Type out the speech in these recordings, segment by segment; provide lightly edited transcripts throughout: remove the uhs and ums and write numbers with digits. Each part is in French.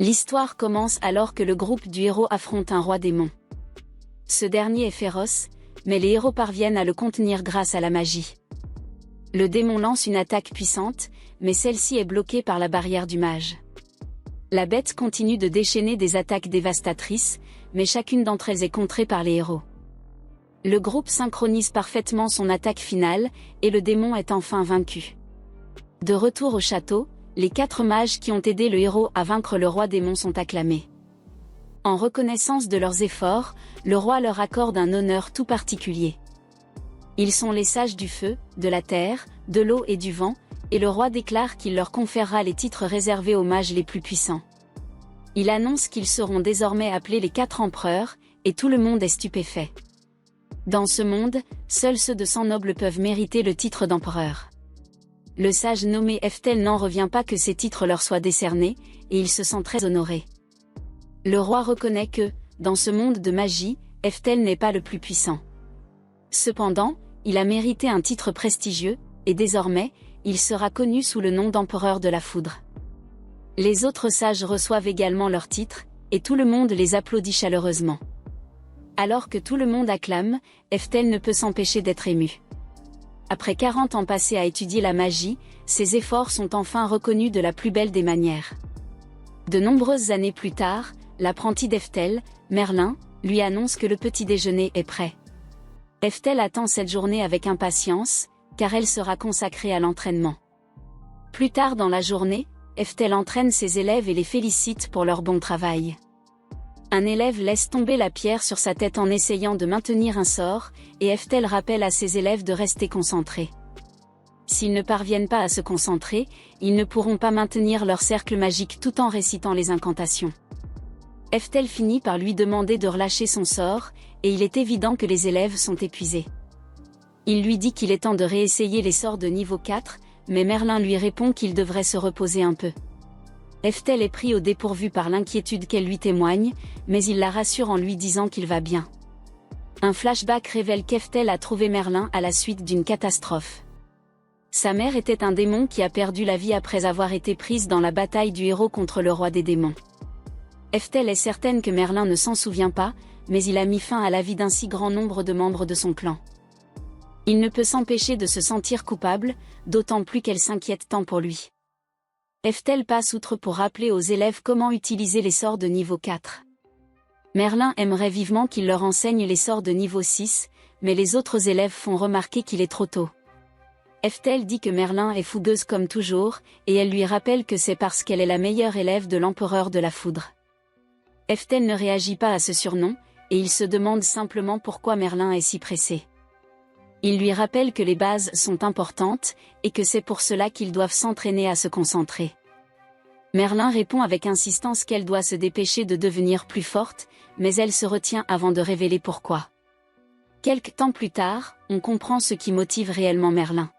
L'histoire commence alors que le groupe du héros affronte un roi démon. Ce dernier est féroce, mais les héros parviennent à le contenir grâce à la magie. Le démon lance une attaque puissante, mais celle-ci est bloquée par la barrière du mage. La bête continue de déchaîner des attaques dévastatrices, mais chacune d'entre elles est contrée par les héros. Le groupe synchronise parfaitement son attaque finale, et le démon est enfin vaincu. De retour au château, les 4 mages qui ont aidé le héros à vaincre le roi démon sont acclamés. En reconnaissance de leurs efforts, le roi leur accorde un honneur tout particulier. Ils sont les sages du feu, de la terre, de l'eau et du vent, et le roi déclare qu'il leur conférera les titres réservés aux mages les plus puissants. Il annonce qu'ils seront désormais appelés les 4 empereurs, et tout le monde est stupéfait. Dans ce monde, seuls ceux de sang noble peuvent mériter le titre d'empereur. Le sage nommé Eftel n'en revient pas que ces titres leur soient décernés, et il se sent très honoré. Le roi reconnaît que, dans ce monde de magie, Eftel n'est pas le plus puissant. Cependant, il a mérité un titre prestigieux, et désormais, il sera connu sous le nom d'empereur de la foudre. Les autres sages reçoivent également leur titre, et tout le monde les applaudit chaleureusement. Alors que tout le monde acclame, Eftel ne peut s'empêcher d'être ému. Après 40 ans passés à étudier la magie, ses efforts sont enfin reconnus de la plus belle des manières. De nombreuses années plus tard, l'apprenti d'Eftel, Merlin, lui annonce que le petit déjeuner est prêt. Eftel attend cette journée avec impatience, car elle sera consacrée à l'entraînement. Plus tard dans la journée, Eftel entraîne ses élèves et les félicite pour leur bon travail. Un élève laisse tomber la pierre sur sa tête en essayant de maintenir un sort, et Eftel rappelle à ses élèves de rester concentrés. S'ils ne parviennent pas à se concentrer, ils ne pourront pas maintenir leur cercle magique tout en récitant les incantations. Eftel finit par lui demander de relâcher son sort, et il est évident que les élèves sont épuisés. Il lui dit qu'il est temps de réessayer les sorts de niveau 4, mais Merlin lui répond qu'il devrait se reposer un peu. Eftel est pris au dépourvu par l'inquiétude qu'elle lui témoigne, mais il la rassure en lui disant qu'il va bien. Un flashback révèle qu'Eftel a trouvé Merlin à la suite d'une catastrophe. Sa mère était un démon qui a perdu la vie après avoir été prise dans la bataille du héros contre le roi des démons. Eftel est certaine que Merlin ne s'en souvient pas, mais il a mis fin à la vie d'un si grand nombre de membres de son clan. Il ne peut s'empêcher de se sentir coupable, d'autant plus qu'elle s'inquiète tant pour lui. Eftel passe outre pour rappeler aux élèves comment utiliser les sorts de niveau 4. Merlin aimerait vivement qu'il leur enseigne les sorts de niveau 6, mais les autres élèves font remarquer qu'il est trop tôt. Eftel dit que Merlin est fougueuse comme toujours, et elle lui rappelle que c'est parce qu'elle est la meilleure élève de l'empereur de la foudre. Eftel ne réagit pas à ce surnom, et il se demande simplement pourquoi Merlin est si pressé. Il lui rappelle que les bases sont importantes, et que c'est pour cela qu'ils doivent s'entraîner à se concentrer. Merlin répond avec insistance qu'elle doit se dépêcher de devenir plus forte, mais elle se retient avant de révéler pourquoi. Quelque temps plus tard, on comprend ce qui motive réellement Merlin.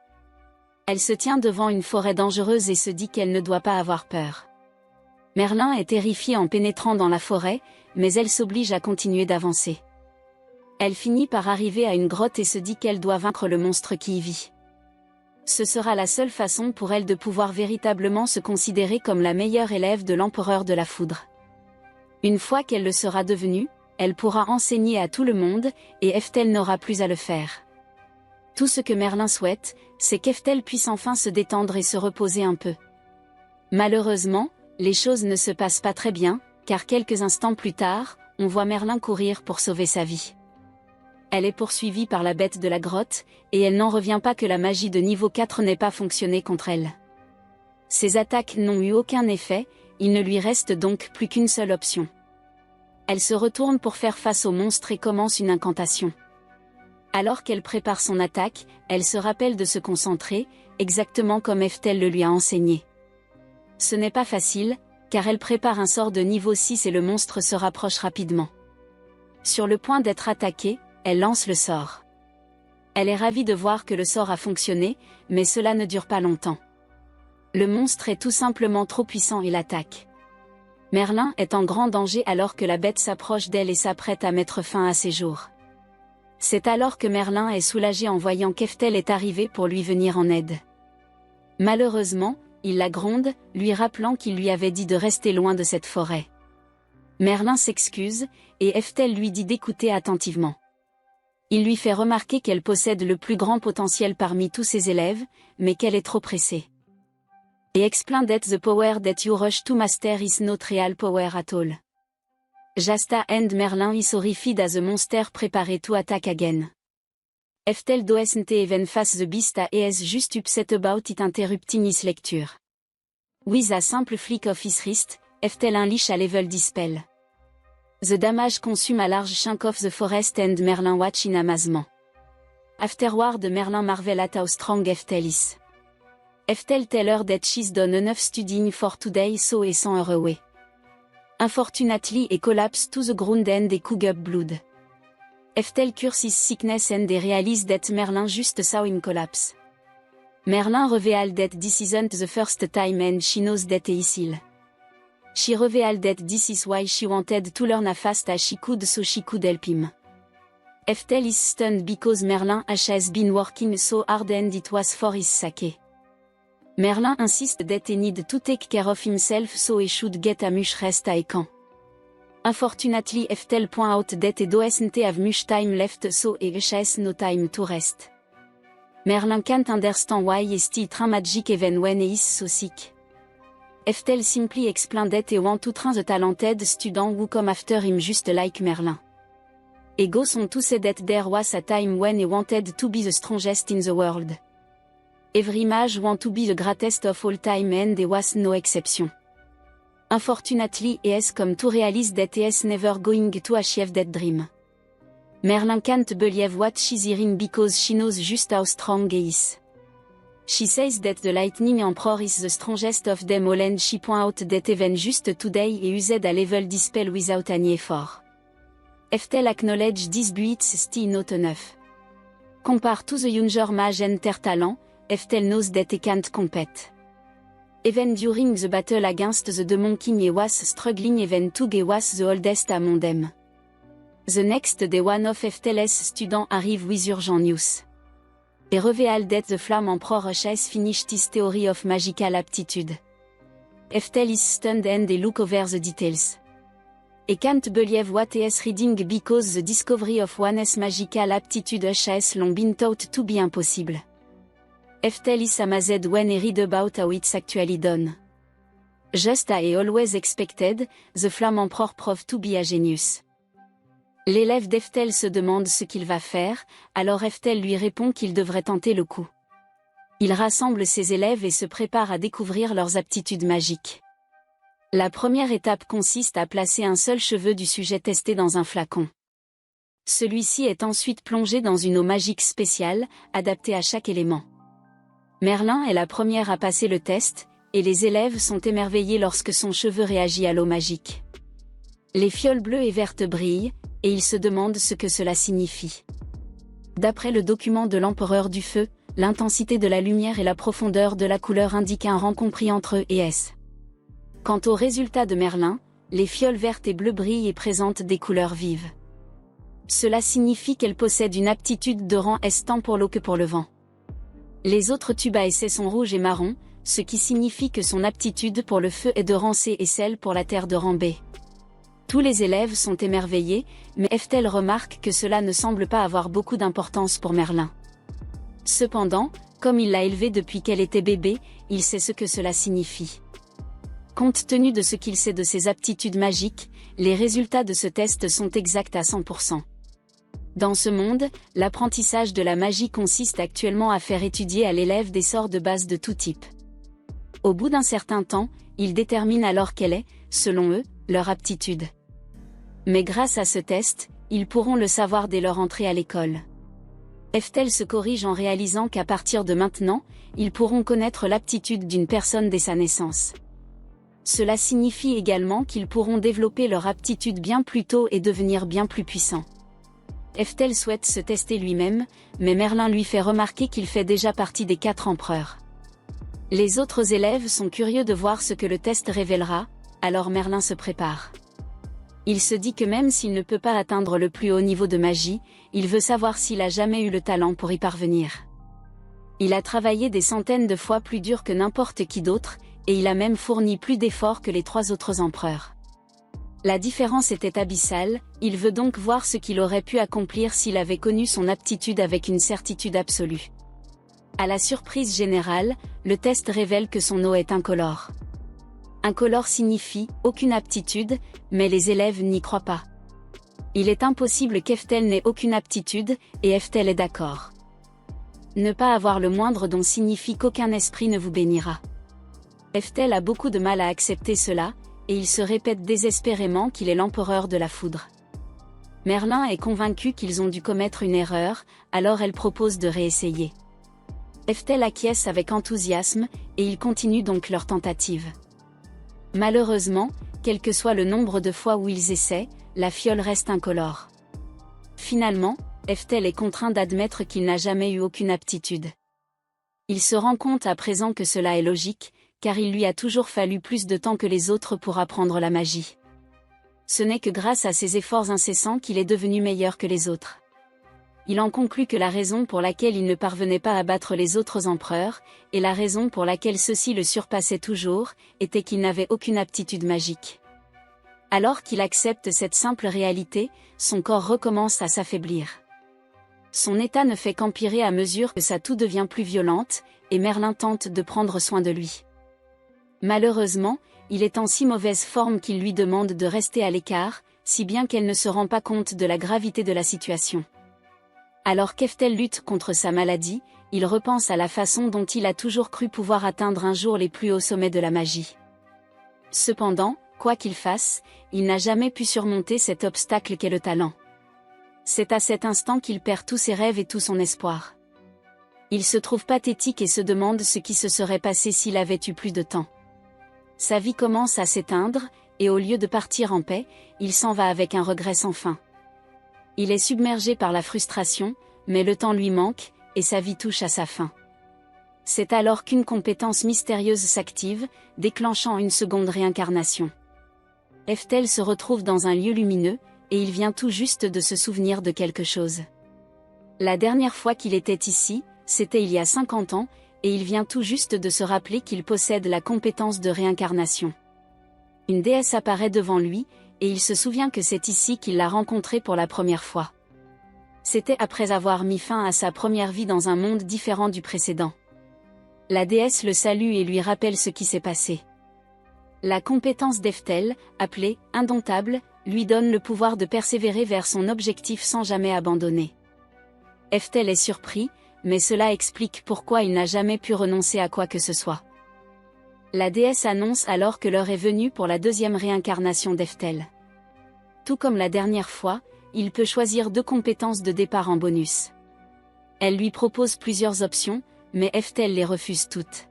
Elle se tient devant une forêt dangereuse et se dit qu'elle ne doit pas avoir peur. Merlin est terrifié en pénétrant dans la forêt, mais elle s'oblige à continuer d'avancer. Elle finit par arriver à une grotte et se dit qu'elle doit vaincre le monstre qui y vit. Ce sera la seule façon pour elle de pouvoir véritablement se considérer comme la meilleure élève de l'empereur de la foudre. Une fois qu'elle le sera devenue, elle pourra enseigner à tout le monde, et Eftel n'aura plus à le faire. Tout ce que Merlin souhaite, c'est qu'Eftel puisse enfin se détendre et se reposer un peu. Malheureusement, les choses ne se passent pas très bien, car quelques instants plus tard, on voit Merlin courir pour sauver sa vie. Elle est poursuivie par la bête de la grotte, et elle n'en revient pas que la magie de niveau 4 n'ait pas fonctionné contre elle. Ses attaques n'ont eu aucun effet, il ne lui reste donc plus qu'une seule option. Elle se retourne pour faire face au monstre et commence une incantation. Alors qu'elle prépare son attaque, elle se rappelle de se concentrer, exactement comme Eftel le lui a enseigné. Ce n'est pas facile, car elle prépare un sort de niveau 6 et le monstre se rapproche rapidement. Sur le point d'être attaquée, elle lance le sort. Elle est ravie de voir que le sort a fonctionné, mais cela ne dure pas longtemps. Le monstre est tout simplement trop puissant et l'attaque. Merlin est en grand danger alors que la bête s'approche d'elle et s'apprête à mettre fin à ses jours. C'est alors que Merlin est soulagé en voyant qu'Eftel est arrivée pour lui venir en aide. Malheureusement, il la gronde, lui rappelant qu'il lui avait dit de rester loin de cette forêt. Merlin s'excuse, et Eftel lui dit d'écouter attentivement. Il lui fait remarquer qu'elle possède le plus grand potentiel parmi tous ses élèves, mais qu'elle est trop pressée. Et explain that the power that you rush to master is not real power at all. Jasta and Merlin is horrified as the monster prepared to attack again. Eftel doesn't even face the beast and is just upset about it interrupting his lecture. With a simple flick of his wrist, Eftel unleash a level dispel. The damage consume a large chunk of the forest and Merlin watch in amazement. Afterward Merlin marvel at how strong Eftel is. Eftel tell her that she's done enough studying for today so he sent her away. Unfortunately he collapsed to the ground and he coughed up blood. Eftel cures his sickness and he realizes that Merlin just saw him collapse. Merlin reveals that this isn't the first time and she knows that he is ill. She reveals that this is why she wanted to learn as fast as she could so she could help him. Eftel is stunned because Merlin has been working so hard and it was for his sake. Merlin insists that he need to take care of himself so he should get a much rest at camp. Unfortunately Eftel point out that he doesn't have much time left so he has no time to rest. Merlin can't understand why he still train magic even when he is so sick. Eftel simply explained that he want to train the talented student who come after him just like Merlin. He goes on to say that there was a time when he wanted to be the strongest in the world. Every mage want to be the greatest of all time and he was no exception. Unfortunately he has come to realize that he is never going to achieve that dream. Merlin can't believe what she's hearing because she knows just how strong he is. She says that the Lightning Emperor is the strongest of them all and she point out that even just today he used a level dispel without any effort. Eftel acknowledge this but it's still not enough. Compared to the younger mage and their talent, Eftel knows that he can't compete. Even during the battle against the Demon King he was struggling even though he was the oldest among them. The next day one of Eftel's students arrive with urgent news. He revealed that the Flame Emperor has finished his theory of magical aptitude. Eftel is stunned and he look over the details. He can't believe what he is reading because the discovery of one's magical aptitude has long been thought to be impossible. Eftel is amazed when he read about how it's actually done. Just as he always expected, the Flame Emperor proved to be a genius. L'élève d'Eftel se demande ce qu'il va faire, alors Eftel lui répond qu'il devrait tenter le coup. Il rassemble ses élèves et se prépare à découvrir leurs aptitudes magiques. La première étape consiste à placer un seul cheveu du sujet testé dans un flacon. Celui-ci est ensuite plongé dans une eau magique spéciale, adaptée à chaque élément. Merlin est la première à passer le test, et les élèves sont émerveillés lorsque son cheveu réagit à l'eau magique. Les fioles bleues et vertes brillent, et ils se demandent ce que cela signifie. D'après le document de l'Empereur du Feu, l'intensité de la lumière et la profondeur de la couleur indiquent un rang compris entre eux et S. Quant au résultat de Merlin, les fioles vertes et bleues brillent et présentent des couleurs vives. Cela signifie qu'elle possède une aptitude de rang S tant pour l'eau que pour le vent. Les autres tubes à essai sont rouges et marrons, ce qui signifie que son aptitude pour le feu est de rang C et celle pour la terre de rang B. Tous les élèves sont émerveillés, mais Eftel remarque que cela ne semble pas avoir beaucoup d'importance pour Merlin. Cependant, comme il l'a élevé depuis qu'elle était bébé, il sait ce que cela signifie. Compte tenu de ce qu'il sait de ses aptitudes magiques, les résultats de ce test sont exacts à 100%. Dans ce monde, l'apprentissage de la magie consiste actuellement à faire étudier à l'élève des sorts de base de tout type. Au bout d'un certain temps, ils déterminent alors quelle est, selon eux, leur aptitude. Mais grâce à ce test, ils pourront le savoir dès leur entrée à l'école. Eftel se corrige en réalisant qu'à partir de maintenant, ils pourront connaître l'aptitude d'une personne dès sa naissance. Cela signifie également qu'ils pourront développer leur aptitude bien plus tôt et devenir bien plus puissants. Eftel souhaite se tester lui-même, mais Merlin lui fait remarquer qu'il fait déjà partie des 4 empereurs. Les autres élèves sont curieux de voir ce que le test révélera, alors Merlin se prépare. Il se dit que même s'il ne peut pas atteindre le plus haut niveau de magie, il veut savoir s'il a jamais eu le talent pour y parvenir. Il a travaillé des centaines de fois plus dur que n'importe qui d'autre, et il a même fourni plus d'efforts que les 3 autres empereurs. La différence était abyssale, il veut donc voir ce qu'il aurait pu accomplir s'il avait connu son aptitude avec une certitude absolue. À la surprise générale, le test révèle que son eau est incolore. Incolore signifie « aucune aptitude », mais les élèves n'y croient pas. Il est impossible qu'Eftel n'ait aucune aptitude, et Eftel est d'accord. Ne pas avoir le moindre don signifie qu'aucun esprit ne vous bénira. Eftel a beaucoup de mal à accepter cela, et il se répète désespérément qu'il est l'empereur de la foudre. Merlin est convaincu qu'ils ont dû commettre une erreur, alors elle propose de réessayer. Eftel acquiesce avec enthousiasme, et ils continuent donc leur tentative. Malheureusement, quel que soit le nombre de fois où ils essaient, la fiole reste incolore. Finalement, Eftel est contraint d'admettre qu'il n'a jamais eu aucune aptitude. Il se rend compte à présent que cela est logique, car il lui a toujours fallu plus de temps que les autres pour apprendre la magie. Ce n'est que grâce à ses efforts incessants qu'il est devenu meilleur que les autres. Il en conclut que la raison pour laquelle il ne parvenait pas à battre les autres empereurs, et la raison pour laquelle ceux-ci le surpassaient toujours, était qu'il n'avait aucune aptitude magique. Alors qu'il accepte cette simple réalité, son corps recommence à s'affaiblir. Son état ne fait qu'empirer à mesure que sa toux devient plus violente, et Merlin tente de prendre soin de lui. Malheureusement, il est en si mauvaise forme qu'il lui demande de rester à l'écart, si bien qu'elle ne se rend pas compte de la gravité de la situation. Alors qu'Eftel lutte contre sa maladie, il repense à la façon dont il a toujours cru pouvoir atteindre un jour les plus hauts sommets de la magie. Cependant, quoi qu'il fasse, il n'a jamais pu surmonter cet obstacle qu'est le talent. C'est à cet instant qu'il perd tous ses rêves et tout son espoir. Il se trouve pathétique et se demande ce qui se serait passé s'il avait eu plus de temps. Sa vie commence à s'éteindre, et au lieu de partir en paix, il s'en va avec un regret sans fin. Il est submergé par la frustration, mais le temps lui manque, et sa vie touche à sa fin. C'est alors qu'une compétence mystérieuse s'active, déclenchant une seconde réincarnation. Eftel se retrouve dans un lieu lumineux, et il vient tout juste de se souvenir de quelque chose. La dernière fois qu'il était ici, c'était il y a 50 ans, et il vient tout juste de se rappeler qu'il possède la compétence de réincarnation. Une déesse apparaît devant lui, et il se souvient que c'est ici qu'il l'a rencontrée pour la première fois. C'était après avoir mis fin à sa première vie dans un monde différent du précédent. La déesse le salue et lui rappelle ce qui s'est passé. La compétence d'Eftel, appelée « indomptable », lui donne le pouvoir de persévérer vers son objectif sans jamais abandonner. Eftel est surpris, mais cela explique pourquoi il n'a jamais pu renoncer à quoi que ce soit. La déesse annonce alors que l'heure est venue pour la deuxième réincarnation d'Eftel. Tout comme la dernière fois, il peut choisir 2 compétences de départ en bonus. Elle lui propose plusieurs options, mais Eftel les refuse toutes.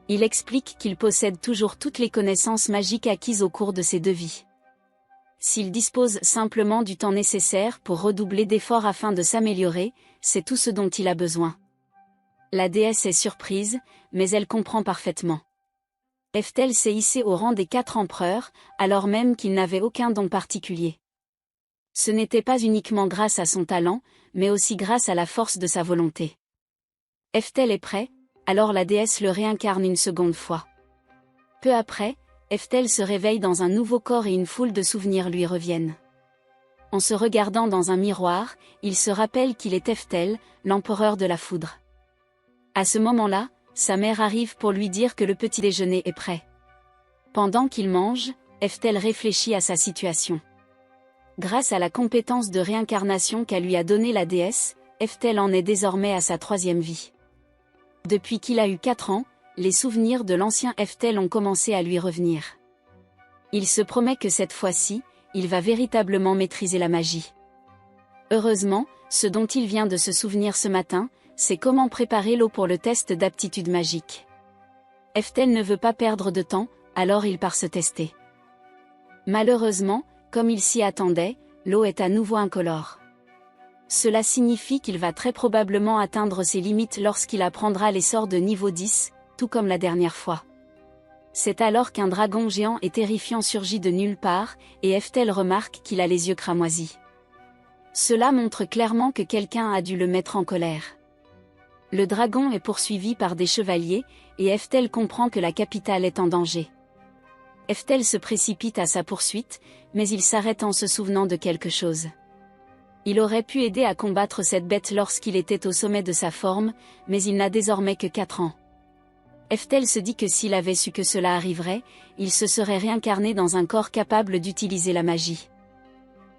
Il explique qu'il possède toujours toutes les connaissances magiques acquises au cours de ses 2 vies. S'il dispose simplement du temps nécessaire pour redoubler d'efforts afin de s'améliorer, c'est tout ce dont il a besoin. La déesse est surprise, mais elle comprend parfaitement. Eftel s'est hissé au rang des 4 empereurs, alors même qu'il n'avait aucun don particulier. Ce n'était pas uniquement grâce à son talent, mais aussi grâce à la force de sa volonté. Eftel est prêt, alors la déesse le réincarne une seconde fois. Peu après, Eftel se réveille dans un nouveau corps et une foule de souvenirs lui reviennent. En se regardant dans un miroir, il se rappelle qu'il est Eftel, l'empereur de la foudre. À ce moment-là, sa mère arrive pour lui dire que le petit déjeuner est prêt. Pendant qu'il mange, Eftel réfléchit à sa situation. Grâce à la compétence de réincarnation qu'a lui a donnée la déesse, Eftel en est désormais à sa 3e vie. Depuis qu'il a eu 4 ans, les souvenirs de l'ancien Eftel ont commencé à lui revenir. Il se promet que cette fois-ci, il va véritablement maîtriser la magie. Heureusement, ce dont il vient de se souvenir ce matin, c'est comment préparer l'eau pour le test d'aptitude magique. Eftel ne veut pas perdre de temps, alors il part se tester. Malheureusement, comme il s'y attendait, l'eau est à nouveau incolore. Cela signifie qu'il va très probablement atteindre ses limites lorsqu'il apprendra les sorts de niveau 10, tout comme la dernière fois. C'est alors qu'un dragon géant et terrifiant surgit de nulle part, et Eftel remarque qu'il a les yeux cramoisis. Cela montre clairement que quelqu'un a dû le mettre en colère. Le dragon est poursuivi par des chevaliers, et Eftel comprend que la capitale est en danger. Eftel se précipite à sa poursuite, mais il s'arrête en se souvenant de quelque chose. Il aurait pu aider à combattre cette bête lorsqu'il était au sommet de sa forme, mais il n'a désormais que 4 ans. Eftel se dit que s'il avait su que cela arriverait, il se serait réincarné dans un corps capable d'utiliser la magie.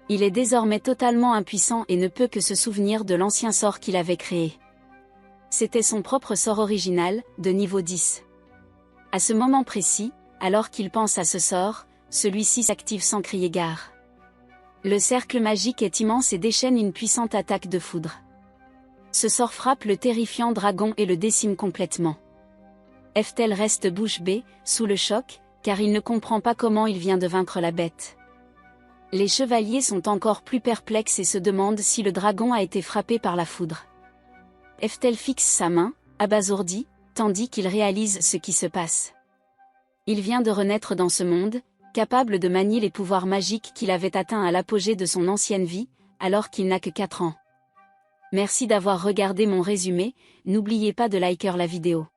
Il est désormais totalement impuissant et ne peut que se souvenir de l'ancien sort qu'il avait créé. C'était son propre sort original, de niveau 10. À ce moment précis, alors qu'il pense à ce sort, celui-ci s'active sans crier gare. Le cercle magique est immense et déchaîne une puissante attaque de foudre. Ce sort frappe le terrifiant dragon et le décime complètement. Eftel reste bouche bée, sous le choc, car il ne comprend pas comment il vient de vaincre la bête. Les chevaliers sont encore plus perplexes et se demandent si le dragon a été frappé par la foudre. Eftel fixe sa main, abasourdi, tandis qu'il réalise ce qui se passe. Il vient de renaître dans ce monde, capable de manier les pouvoirs magiques qu'il avait atteints à l'apogée de son ancienne vie, alors qu'il n'a que 4 ans. Merci d'avoir regardé mon résumé, n'oubliez pas de liker la vidéo.